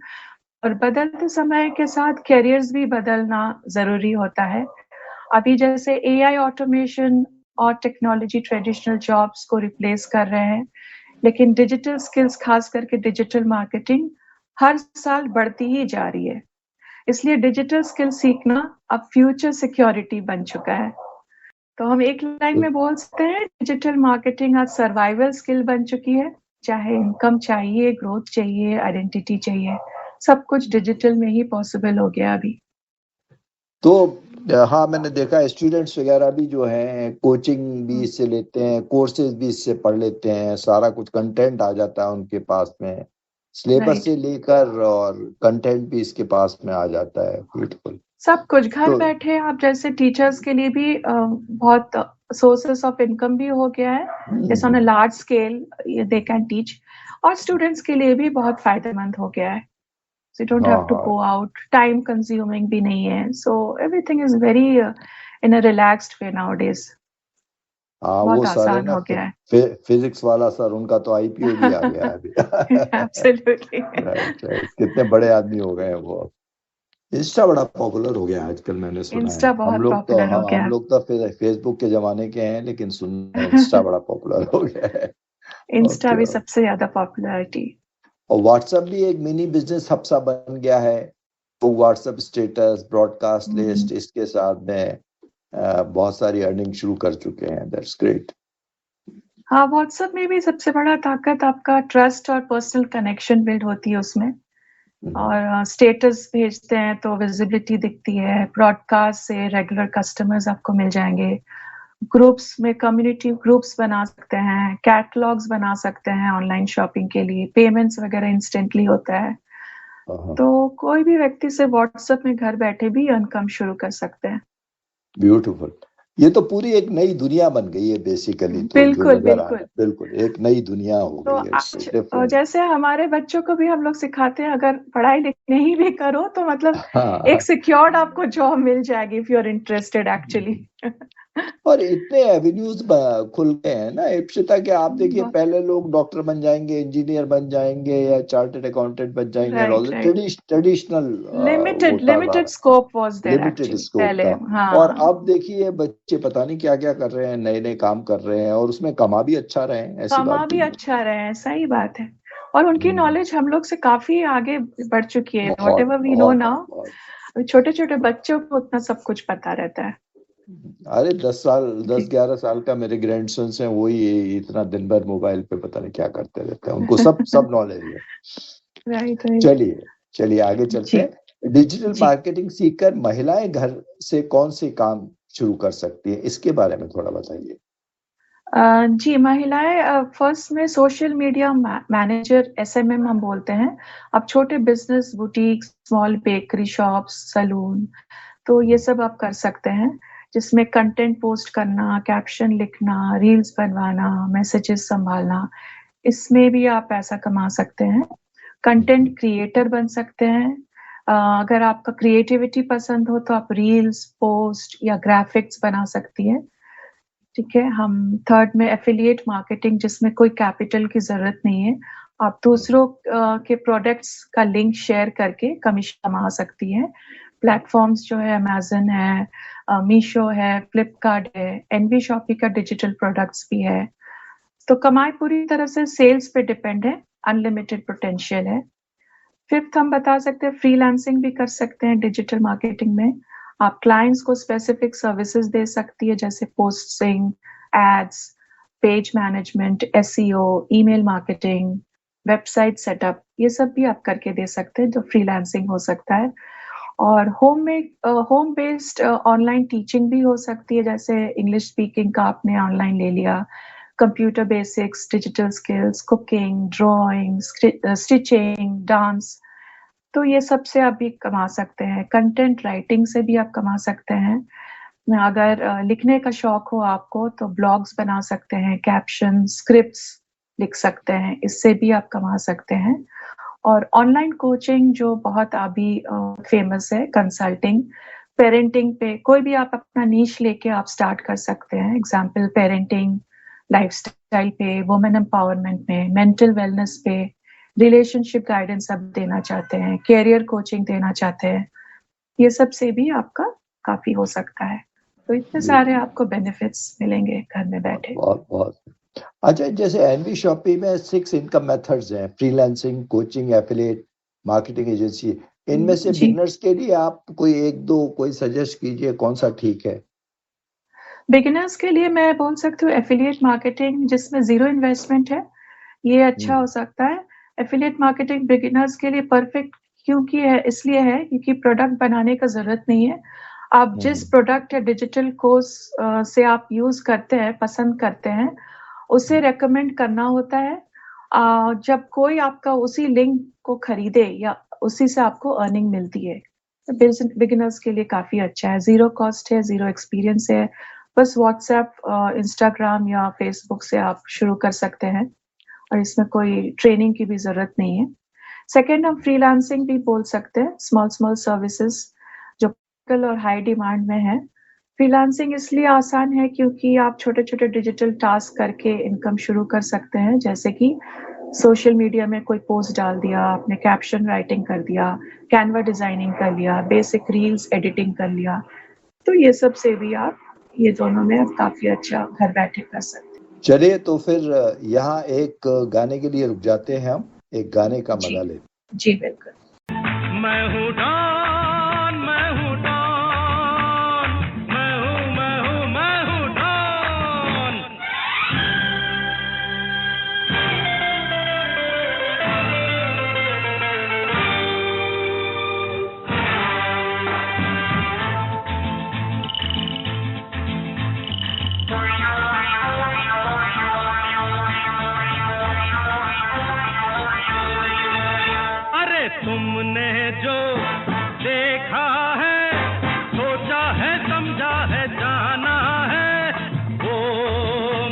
और बदलते समय के साथ कैरियर्स भी बदलना जरूरी होता है। अभी जैसे एआई ऑटोमेशन और टेक्नोलॉजी ट्रेडिशनल जॉब्स को रिप्लेस कर रहे हैं, लेकिन डिजिटल स्किल्स, खास करके डिजिटल मार्केटिंग, हर साल बढ़ती ही जा रही है। इसलिए डिजिटल स्किल सीखना अब फ्यूचर सिक्योरिटी बन चुका है। तो हम एक लाइन में बोल सकते हैं, डिजिटल मार्केटिंग आज सर्वाइवल स्किल बन चुकी है। चाहे इनकम चाहिए, ग्रोथ चाहिए, आइडेंटिटी चाहिए, सब कुछ डिजिटल में ही पॉसिबल हो गया अभी। तो हाँ, मैंने देखा स्टूडेंट्स वगैरह भी जो हैं कोचिंग भी इससे लेते हैं, कोर्सेज भी इससे पढ़ लेते हैं, सारा कुछ कंटेंट आ जाता है उनके पास में, सिलेबस राइट, से लेकर और कंटेंट भी इसके पास में आ जाता है। ब्यूटीफुल। सब कुछ घर तो बैठे आप जैसे टीचर्स के लिए भी बहुत सोर्सेस ऑफ इनकम भी हो गया है, जैसे on a large scale they can teach, और स्टूडेंट्स के लिए भी बहुत फायदेमंद हो गया है। So you don't हाँ have to हाँ go out, time consuming भी नहीं है, so everything is very in a relaxed way nowadays, हाँ, बहुत वो सारे आसान ना हो गया है। फिजिक्स वाला सर, उनका तो आईपीओ भी आ गया है अभी। Absolutely. राइट राइट, कितने बड़े आदमी हो गए हैं वो। इंस्टा बड़ा पॉपुलर हो गया है आजकल, मैंने सुना है। इंस्टा बहुत पॉपुलर हो गया हम है। लोग तो फेसबुक के जमाने के हैं, लेकिन सुनना है इंस्टा बड़ा पॉपुलर हो गया है। Insta okay. भी सबसे ज्यादा पॉपुलैरिटी। और व्हाट्सएप भी एक मिनी बिजनेस हब सा बन गया है। तो व्हाट्सएप स्टेटस, ब्रॉडकास्ट लिस्ट, इसके साथ में बहुत सारी अर्निंग शुरू कर चुके हैं। That's great. हाँ, व्हाट्सएप में भी सबसे बड़ा ताकत आपका ट्रस्ट और पर्सनल कनेक्शन बिल्ड होती है उसमें। और स्टेटस भेजते हैं तो विजिबिलिटी दिखती है, ब्रॉडकास्ट से रेगुलर कस्टमर्स आपको मिल जाएंगे, ग्रुप्स में कम्युनिटी ग्रुप्स बना सकते हैं, कैटलॉग्स बना सकते हैं ऑनलाइन शॉपिंग के लिए, पेमेंट्स वगैरह इंस्टेंटली होता है। तो कोई भी व्यक्ति से व्हाट्सएप में घर बैठे भी इनकम शुरू कर सकते हैं। ब्यूटीफुल। ये तो पूरी एक नई दुनिया बन गई है बेसिकली। तो बिल्कुल बिल्कुल। बिल्कुल एक नई दुनिया हो तो गई है। आज जैसे हमारे बच्चों को भी हम लोग सिखाते हैं, अगर पढ़ाई नहीं भी करो तो मतलब एक सिक्योर्ड आपको जॉब मिल जाएगी if you are interested actually. और इतने एवेन्यूज खुल गए हैं ना इप्सिता के। आप देखिए, पहले लोग डॉक्टर बन जाएंगे, इंजीनियर बन जाएंगे, या चार्टर्ड अकाउंटेंट बन जाएंगे। Traditional limited scope was there limited actually scope पहले। था। हाँ। और अब देखिए बच्चे पता नहीं क्या क्या कर रहे हैं, नए नए काम कर रहे हैं, और उसमें कमा भी अच्छा रहे हैं। ऐसी कमा बात भी नहीं है। अच्छा रहे हैं, सही बात है। और उनकी नॉलेज हम लोग से काफी आगे बढ़ चुकी है। Whatever we know now, छोटे छोटे बच्चों को उतना सब कुछ पता रहता है। अरे 10-11 साल का मेरे ग्रैंडसन हैं, वही इतना दिन भर मोबाइल पे पता नहीं क्या करते रहते हैं। उनको सब नॉलेज है। राइट। चलिए आगे चलते हैं। डिजिटल मार्केटिंग सीखकर महिलाएं घर से कौन से काम शुरू कर सकती है, इसके बारे में थोड़ा बताइए। जी, महिलाएं फर्स्ट में सोशल मीडिया मैनेजर, एसएमएम हम बोलते हैं। अब छोटे business, boutique, small bakery shops, salon, तो ये सब आप कर सकते हैं, जिसमें कंटेंट पोस्ट करना, कैप्शन लिखना, रील्स बनवाना, मैसेजेस संभालना, इसमें भी आप पैसा कमा सकते हैं। कंटेंट क्रिएटर बन सकते हैं। अगर आपका क्रिएटिविटी पसंद हो तो आप रील्स, पोस्ट या ग्राफिक्स बना सकती है। ठीक है। हम थर्ड में एफिलिएट मार्केटिंग, जिसमें कोई कैपिटल की जरूरत नहीं है, आप दूसरों के प्रोडक्ट्स का लिंक शेयर करके कमीशन कमा सकती है। प्लेटफॉर्म्स जो है अमेजन है, मीशो है, फ्लिपकार्ट है, एनवी शॉपी का डिजिटल प्रोडक्ट्स भी है। तो कमाई पूरी तरह से सेल्स पे डिपेंड है, अनलिमिटेड पोटेंशियल है। फिफ्थ हम बता सकते हैं फ्रीलांसिंग भी कर सकते हैं डिजिटल मार्केटिंग में। आप क्लाइंट्स को स्पेसिफिक सर्विसेज दे सकती है, जैसे posting, ads, page management, SEO, email marketing, website setup, ये सब भी आप करके दे सकते हैं, जो फ्रीलांसिंग हो सकता है। और होम बेस्ड ऑनलाइन टीचिंग भी हो सकती है, जैसे इंग्लिश स्पीकिंग का आपने ऑनलाइन ले लिया, computer basics, digital skills, cooking, drawing, stitching, dance, तो ये सब से आप भी कमा सकते हैं। कंटेंट राइटिंग से भी आप कमा सकते हैं। अगर लिखने का शौक हो आपको तो ब्लॉग्स बना सकते हैं, कैप्शन, स्क्रिप्ट्स लिख सकते हैं, इससे भी आप कमा सकते हैं। और ऑनलाइन कोचिंग जो बहुत अभी फेमस है, कंसल्टिंग, पेरेंटिंग पे कोई भी आप अपना नीश लेके आप स्टार्ट कर सकते हैं। एग्जाम्पल पेरेंटिंग, लाइफस्टाइल पे, वुमेन एम्पावरमेंट में, मेंटल वेलनेस पे, रिलेशनशिप गाइडेंस आप देना चाहते हैं, कैरियर कोचिंग देना चाहते हैं, ये सब से भी आपका काफी हो सकता है। तो इतने सारे आपको बेनिफिट्स मिलेंगे घर में बैठे। बहुत बहुत अच्छा। जैसे एनवी शॉपी में 6 इनकम मेथड्स हैं, freelancing, coaching, affiliate, marketing agency. इनमें से जी। बिगनर्स के लिए आप कोई एक दो कोई सजेस्ट कीजिए, कौन सा ठीक है? बिगिनर्स के लिए मैं बोल सकती हूँ एफिलिएट मार्केटिंग, जिसमें जीरो इन्वेस्टमेंट है, ये अच्छा हो सकता है। एफिलिएट मार्केटिंग बिगिनर्स के लिए परफेक्ट क्योंकि है, इसलिए है क्योंकि प्रोडक्ट बनाने का जरूरत नहीं है। आप जिस प्रोडक्ट या डिजिटल कोर्स से आप यूज करते हैं, पसंद करते हैं, उसे रेकमेंड करना होता है। जब कोई आपका उसी लिंक को खरीदे या उसी से आपको अर्निंग मिलती है, तो बिगिनर्स के लिए काफी अच्छा है। जीरो कॉस्ट है, जीरो एक्सपीरियंस है, बस व्हाट्सएप, इंस्टाग्राम या फेसबुक से आप शुरू कर सकते हैं और इसमें कोई ट्रेनिंग की भी जरूरत नहीं है। सेकेंड, हम फ्रीलांसिंग भी बोल सकते हैं, स्मॉल स्मॉल सर्विसेज जो कल और हाई डिमांड में है। फ्रीलांसिंग इसलिए आसान है क्योंकि आप छोटे छोटे डिजिटल टास्क करके इनकम शुरू कर सकते हैं, जैसे कि सोशल मीडिया में कोई पोस्ट डाल दिया, आपने कैप्शन राइटिंग कर दिया, कैनवा डिजाइनिंग कर लिया, बेसिक रील्स एडिटिंग कर लिया। तो ये सब से भी आप ये दोनों में आप काफी अच्छा घर बैठे कर सकते हैं। चलिए, तो फिर यहाँ एक गाने के लिए रुक जाते हैं, हम एक गाने का जी। मजा लेते हैं। जी बिल्कुल। मैं हूँ डॉन, मैं हूँ डॉन, मैं हूँ डॉन। अरे तुमने जो देखा है, सोचा है, समझा है, जाना है, वो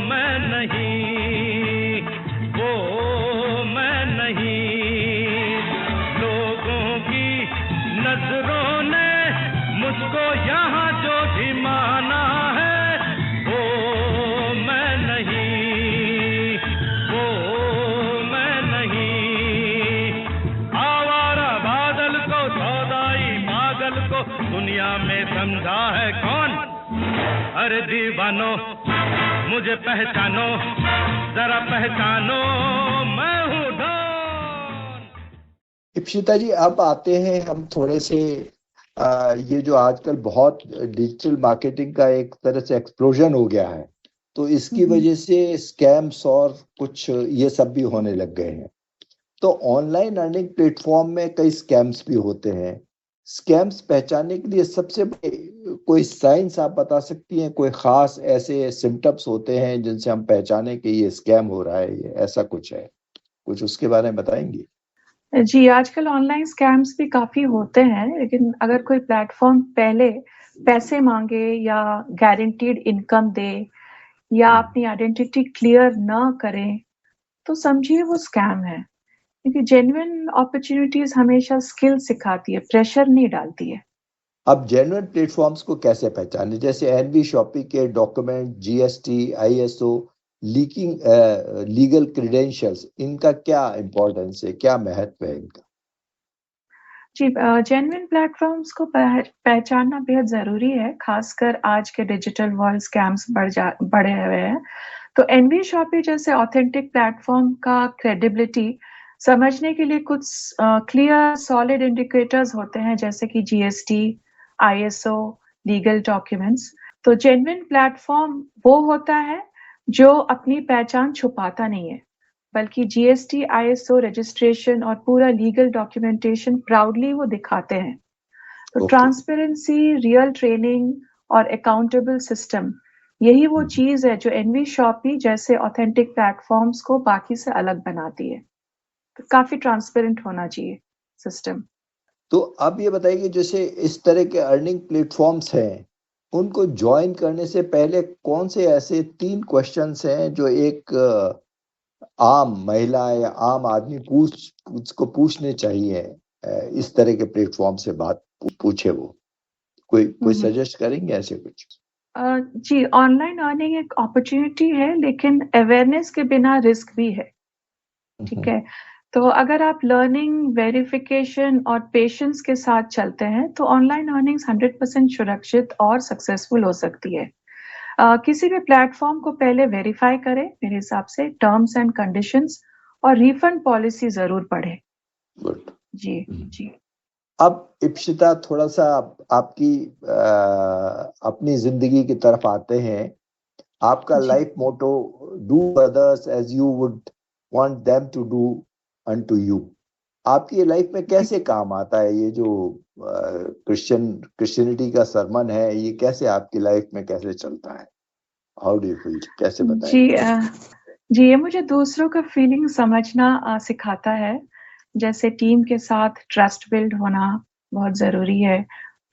मैं नहीं, वो मैं नहीं। लोगों की नजरों ने मुझको यहाँ जो भी माना है, वो मैं नहीं, वो मैं नहीं। आवारा बादल को, सौदाई पागल को दुनिया में समझा है कौन? अरे दीवानो, मुझे पहचानो, जरा पहचानो, मैं हूँ डॉन। इप्सिता जी, अब आते हैं हम थोड़े से ये जो आजकल बहुत डिजिटल मार्केटिंग का एक तरह से एक्सप्लोजन हो गया है, तो इसकी वजह से स्कैम्स और कुछ ये सब भी होने लग गए हैं। तो ऑनलाइन अर्निंग प्लेटफॉर्म में कई स्कैम्स भी होते हैं। स्कैम्स पहचानने के लिए सबसे बड़े कोई साइंस आप बता सकती हैं? कोई खास ऐसे सिम्टम्स होते हैं जिनसे हम पहचाने कि ये स्कैम हो रहा है, ये ऐसा कुछ है, कुछ उसके बारे में बताएंगे? जी, आजकल ऑनलाइन स्कैम्स भी काफी होते हैं, लेकिन अगर कोई प्लेटफॉर्म पहले पैसे मांगे या गारंटीड इनकम दे या अपनी आइडेंटिटी क्लियर ना करे, तो समझिए वो स्कैम है। क्योंकि जेन्युइन अपॉर्चुनिटीज हमेशा स्किल सिखाती है, प्रेशर नहीं डालती है। अब जेन्युइन प्लेटफॉर्म्स को कैसे पहचाने? जैसे एनवी शॉपी के document, GST, ISO, legal credentials, इनका क्या इम्पोर्टेंस है, क्या महत्व है इनका? जी, जेन्युइन प्लेटफॉर्म्स को पहचानना बेहद जरूरी है, खासकर आज के डिजिटल वर्ल्ड स्कैम्स बढ़े हुए हैं। तो एनवी शॉपी जैसे ऑथेंटिक प्लेटफॉर्म का क्रेडिबिलिटी समझने के लिए कुछ क्लियर सॉलिड इंडिकेटर्स होते हैं, जैसे कि जीएसटी, आईएसओ, लीगल डॉक्यूमेंट्स। तो जेन्युइन प्लेटफॉर्म वो होता है जो अपनी पहचान छुपाता नहीं है, बल्कि जीएसटी, आईएसओ रजिस्ट्रेशन और पूरा लीगल डॉक्यूमेंटेशन प्राउडली वो दिखाते हैं। तो ट्रांसपेरेंसी, रियल ट्रेनिंग और अकाउंटेबल सिस्टम, यही वो चीज है जो एनवी शॉपी जैसे ऑथेंटिक प्लेटफॉर्म्स को बाकी से अलग बनाती है। तो काफी ट्रांसपेरेंट होना चाहिए सिस्टम। तो अब ये बताइए कि जैसे इस तरह के अर्निंग प्लेटफॉर्म्स हैं, उनको ज्वाइन करने से पहले कौन से ऐसे 3 क्वेश्चंस हैं जो एक आम महिला या आम आदमी उसको पूछने चाहिए इस तरह के प्लेटफॉर्म से बात पूछे वो? कोई सजेस्ट करेंगे ऐसे कुछ? जी, ऑनलाइन अर्निंग एक अपॉर्चुनिटी है, लेकिन अवेयरनेस के बिना रिस्क भी है। ठीक है, तो अगर आप लर्निंग, वेरिफिकेशन और पेशेंस के साथ चलते हैं तो ऑनलाइन अर्निंग्स 100% सुरक्षित और सक्सेसफुल हो सकती है। किसी भी प्लेटफॉर्म को पहले वेरीफाई करें, मेरे हिसाब से टर्म्स एंड कंडीशंस और रिफंड पॉलिसी जरूर पढ़ें। गुड जी जी। अब इप्सिता थोड़ा सा आपकी अपनी जिंदगी की तरफ आते हैं। आपका life motto do others as you would want them to do unto you. आपकी लाइफ में कैसे काम आता है ये जो क्रिश्चियनिटी का सरमन है, ये कैसे आपकी लाइफ में कैसे चलता है? How do you feel? कैसे बताएं? जी, ये मुझे दूसरों का फीलिंग समझना सिखाता है। जैसे टीम के साथ ट्रस्ट बिल्ड होना बहुत जरूरी है।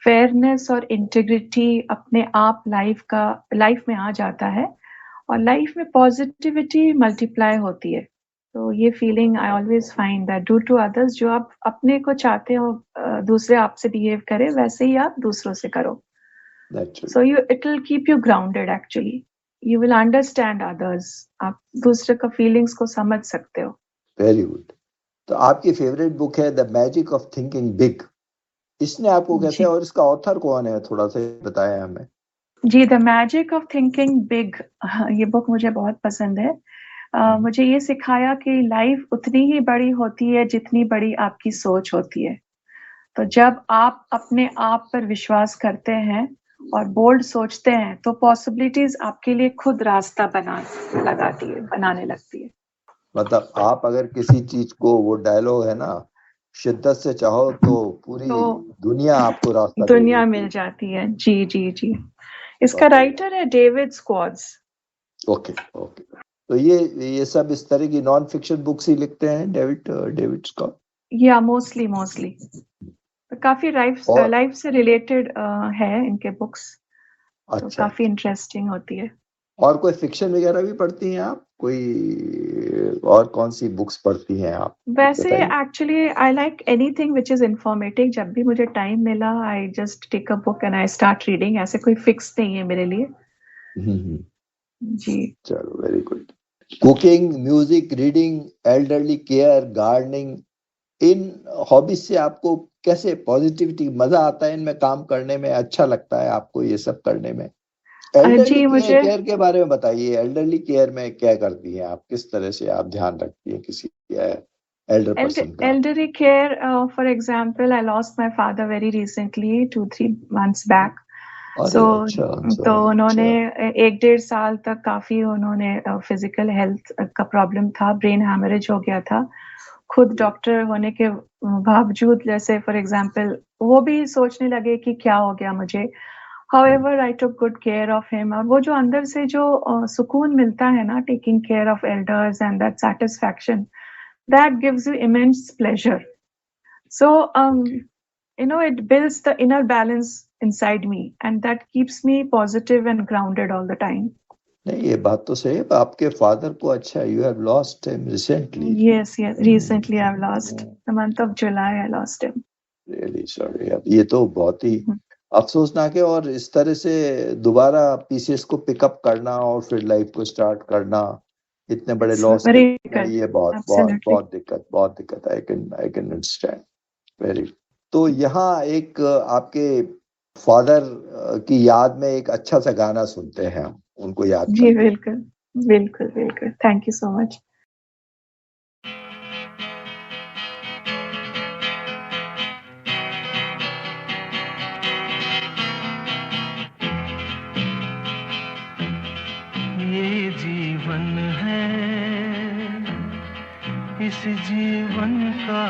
फेयरनेस और इंटीग्रिटी अपने आप लाइफ में आ जाता है और लाइफ में पॉजिटिविटी मल्टीप्लाई होती है। तो ये feeling I always find that do to others, जो आप अपने को चाहते हो दूसरे आपसे बिहेव करे, वैसे ही आप दूसरों से करो। So it will keep you grounded. Actually you will understand others, आप दूसरे का फीलिंग्स को समझ सकते हो। Very good. तो आपकी फेवरेट बुक है the magic of thinking big. इसने आपको कैसे, और इसका ऑथर कौन है, थोड़ा सा बताएं हमें। जी, the magic of thinking big, ये बुक मुझे बहुत पसंद है। मुझे ये सिखाया कि लाइफ उतनी ही बड़ी होती है जितनी बड़ी आपकी सोच होती है। तो जब आप अपने आप पर विश्वास करते हैं और बोल्ड सोचते हैं तो पॉसिबिलिटीज आपके लिए खुद रास्ता बनाने लगती है। मतलब आप अगर किसी चीज को, वो डायलॉग है ना, शिद्दत से चाहो तो पूरी दुनिया आपको रास्ता दुनिया मिल जाती है। जी जी जी। इसका राइटर है डेविड स्क्वाड्स। ओके। तो ये सब इस तरह की नॉन फिक्शन बुक्स ही लिखते हैं डेविड स्कॉट? या मोस्टली काफी लाइफ से रिलेटेड है इनके बुक्स। अच्छा। तो काफी इंटरेस्टिंग होती है। और कोई फिक्शन वगैरह भी पढ़ती हैं आप? कोई और कौन सी बुक्स पढ़ती हैं आप? वैसे actually I like anything which is informative. जब भी मुझे टाइम मिला I just take a book and I start reading. ऐसे कोई फिक्स नहीं है मेरे लिए। जी चलो, very good. Cooking, music, reading, elderly care, gardening, इन हॉबीज से आपको कैसे पॉजिटिविटी, मजा आता है इनमें काम करने में? अच्छा लगता है आपको ये सब करने में? एल्डरली केयर के बारे में बताइए। एल्डरली केयर में क्या करती हैं आप? किस तरह से आप ध्यान रखती हैं किसी एल्डर पर्सन का? Elderly care, for example, I lost my father very recently, 2-3 months back. तो उन्होंने 1-1.5 साल तक काफी उन्होंने फिजिकल हेल्थ का प्रॉब्लम था, ब्रेन हैमरेज हो गया था। खुद डॉक्टर होने के बावजूद, जैसे फॉर एग्जाम्पल, वो भी सोचने लगे कि क्या हो गया मुझे। However, I took good care of him. और वो जो अंदर से जो सुकून मिलता है ना, taking care of elders and that satisfaction, that gives you immense pleasure. So, it builds the inner balance inside me, and that keeps me positive and grounded all the time. नहीं, ये बात तो सही है। आपके फादर को, अच्छा, you have lost him recently. Yes, recently I've lost. The month of July I lost him. Really sorry. अब ये तो बहुत ही अफसोसनाक है। और इस तरह से दोबारा पीसेस को पिकअप करना और फिर लाइफ को स्टार्ट करना, इतने बड़े लॉस, ये बहुत दिक्कत। I can understand. वेरी। तो यहाँ एक आपके फादर की याद में एक अच्छा सा गाना सुनते हैं हम, उनको याद। जी बिल्कुल। Thank you so much. ये जीवन है, इस जीवन का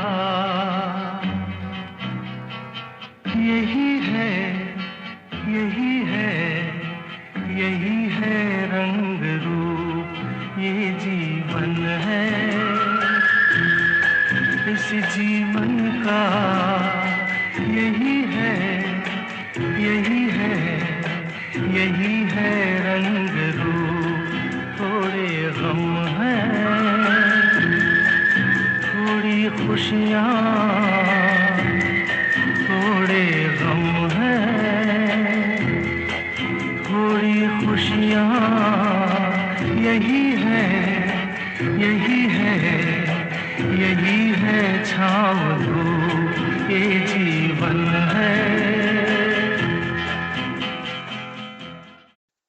यही है रंग रूप। ये जीवन है, इस जीवन का यही है रंग रूप। थोड़े गम हैं खुशियाँ थोड़े गम है, थोड़ी खुशियाँ यही है, यही है, यही है छाँव धूप, ये जीवन है।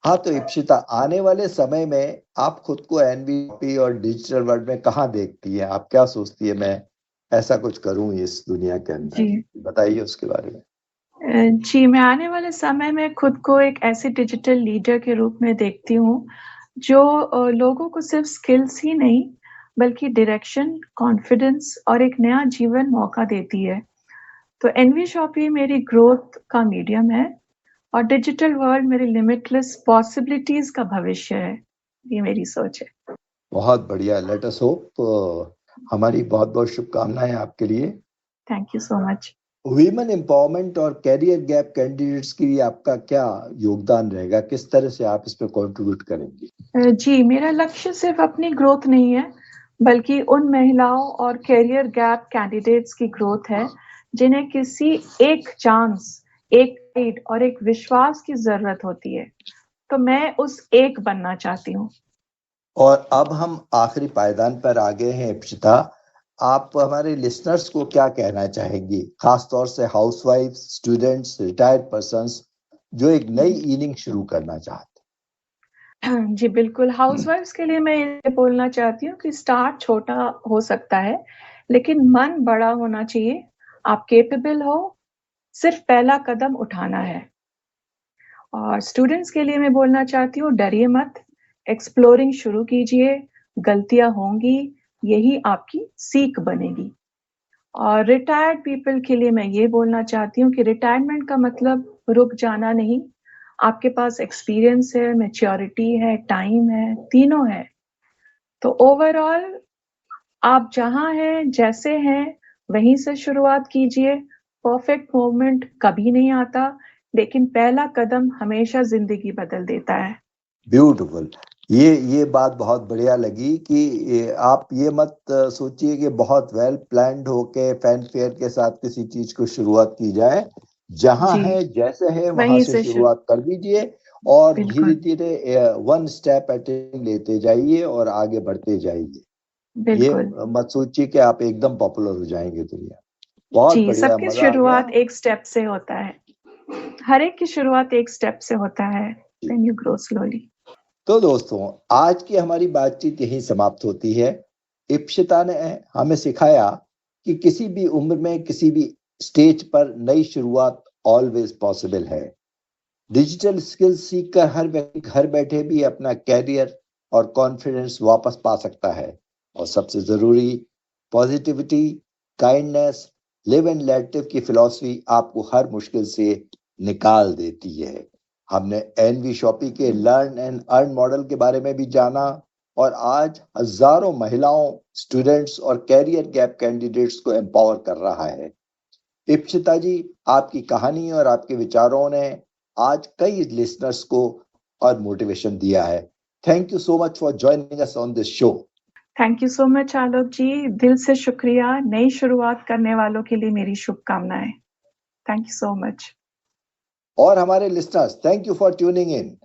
हाँ, तो इप्सिता, आने वाले समय में आप खुद को एनवीपी और डिजिटल वर्ल्ड में कहाँ देखती है? आप क्या सोचती है, मैं ऐसा कुछ करूं इस दुनिया के अंदर? जी। बताइए उसके बारे में। जी, मैं आने वाले समय में खुद को एक ऐसी डिजिटल लीडर के रूप में देखती हूँ जो लोगों को सिर्फ स्किल्स ही नहीं बल्कि डायरेक्शन, कॉन्फिडेंस और एक नया जीवन मौका देती है। तो एनवी शॉपी मेरी ग्रोथ का मीडियम है और डिजिटल वर्ल्ड मेरी लिमिटलेस पॉसिबिलिटीज का भविष्य है। ये मेरी सोच है। बहुत बढ़िया, लेट अस होप। हमारी बहुत बहुत शुभकामनाएं आपके लिए। Thank you so much. Women empowerment और कैरियर गैप कैंडिडेट्स के लिए आपका क्या योगदान रहेगा? किस तरह से आप इस पे कंट्रीब्यूट करेंगी? जी, मेरा लक्ष्य सिर्फ अपनी ग्रोथ नहीं है बल्कि उन महिलाओं और कैरियर गैप कैंडिडेट्स की ग्रोथ है जिन्हें किसी एक चांस, एक गाइड और एक विश्वास की जरूरत होती है। तो मैं उस एक बनना चाहती हूँ। और अब हम आखिरी पायदान पर आ गए हैं। इप्सिता, आप हमारे लिसनर्स को क्या कहना चाहेंगी, खास तौर से हाउसवाइफ, स्टूडेंट्स, रिटायर्ड पर्सन्स जो एक नई इनिंग शुरू करना चाहते हैं? जी बिल्कुल, हाउसवाइफ्स के लिए मैं ये बोलना चाहती हूँ कि स्टार्ट छोटा हो सकता है लेकिन मन बड़ा होना चाहिए। आप कैपेबल हो, सिर्फ पहला कदम उठाना है। और स्टूडेंट्स के लिए मैं बोलना चाहती हूँ, डरिए मत, एक्सप्लोरिंग शुरू कीजिए, गलतियां होंगी, यही आपकी सीख बनेगी। और रिटायर्ड पीपल के लिए मैं ये बोलना चाहती हूँ कि रिटायरमेंट का मतलब रुक जाना नहीं। आपके पास एक्सपीरियंस है, मैच्योरिटी है, टाइम है, तीनों है। तो ओवरऑल आप जहां हैं, जैसे हैं, वहीं से शुरुआत कीजिए। परफेक्ट मोमेंट कभी नहीं आता, लेकिन पहला कदम हमेशा जिंदगी बदल देता है। ब्यूटीफुल। ये बात बहुत बढ़िया लगी कि आप ये मत सोचिए कि बहुत वेल प्लान्ड होके फैनफेयर के साथ किसी चीज को शुरुआत की जाए। जहां है, जैसे है, वहां से शुरुआत कर दीजिए और धीरे धीरे वन स्टेप एट लेते जाइए और आगे बढ़ते जाइए। ये मत सोचिए कि आप एकदम पॉपुलर हो जाएंगे दुनिया। बहुत बढ़िया। सबकी शुरुआत एक स्टेप से होता है, हर एक की शुरुआत एक स्टेप से होता है। Then you grow slowly. तो दोस्तों, आज की हमारी बातचीत यही समाप्त होती है। इप्सिता ने हमें सिखाया कि किसी भी उम्र में, किसी भी स्टेज पर नई शुरुआत ऑलवेज पॉसिबल है। डिजिटल स्किल्स सीखकर हर व्यक्ति घर बैठे भी अपना कैरियर और कॉन्फिडेंस वापस पा सकता है। और सबसे जरूरी, positivity, kindness, live and let live की फिलॉसफी आपको हर मुश्किल से निकाल देती है। हमने एनवी शॉपी के लर्न एंड अर्न मॉडल के बारे में भी जाना और आज हजारों महिलाओं, स्टूडेंट्स और कैरियर गैप कैंडिडेट्स को एम्पावर कर रहा है। इप्सिता जी, आपकी कहानी और आपके विचारों ने आज कई लिसनर्स को और मोटिवेशन दिया है। Thank you so much for joining us on this show. Thank you so much Alok ji, दिल से शुक्रिया। नई शुरुआत करने वालों के लिए मेरी शुभकामनाएं। Thank you so much. और हमारे listeners, thank you for tuning in.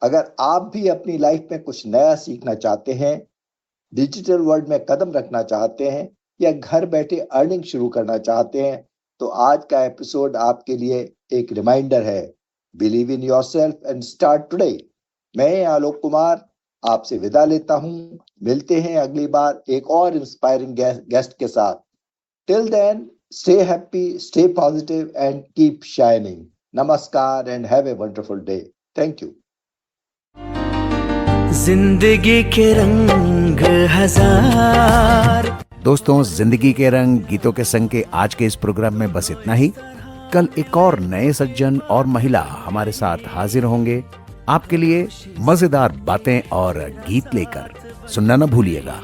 अगर आप भी अपनी लाइफ में कुछ नया सीखना चाहते हैं, डिजिटल वर्ल्ड में कदम रखना चाहते हैं या घर बैठे अर्निंग शुरू करना चाहते हैं, तो आज का एपिसोड आपके लिए एक रिमाइंडर है। Believe in yourself and start today. मैं आलोक कुमार आपसे विदा लेता हूं। मिलते हैं अगली बार एक और इंस्पायरिंग गेस्ट के साथ। Till then, stay happy, stay positive and keep shining. नमस्कार and have a wonderful day. Thank you. जिंदगी के रंग हजार। दोस्तों, जिंदगी के रंग गीतों के संग के आज के इस प्रोग्राम में बस इतना ही। कल एक और नए सज्जन और महिला हमारे साथ हाजिर होंगे आपके लिए मजेदार बातें और गीत लेकर। सुनना न भूलिएगा।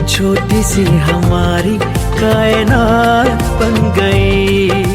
छोटी सी हमारी कायनात बन गई।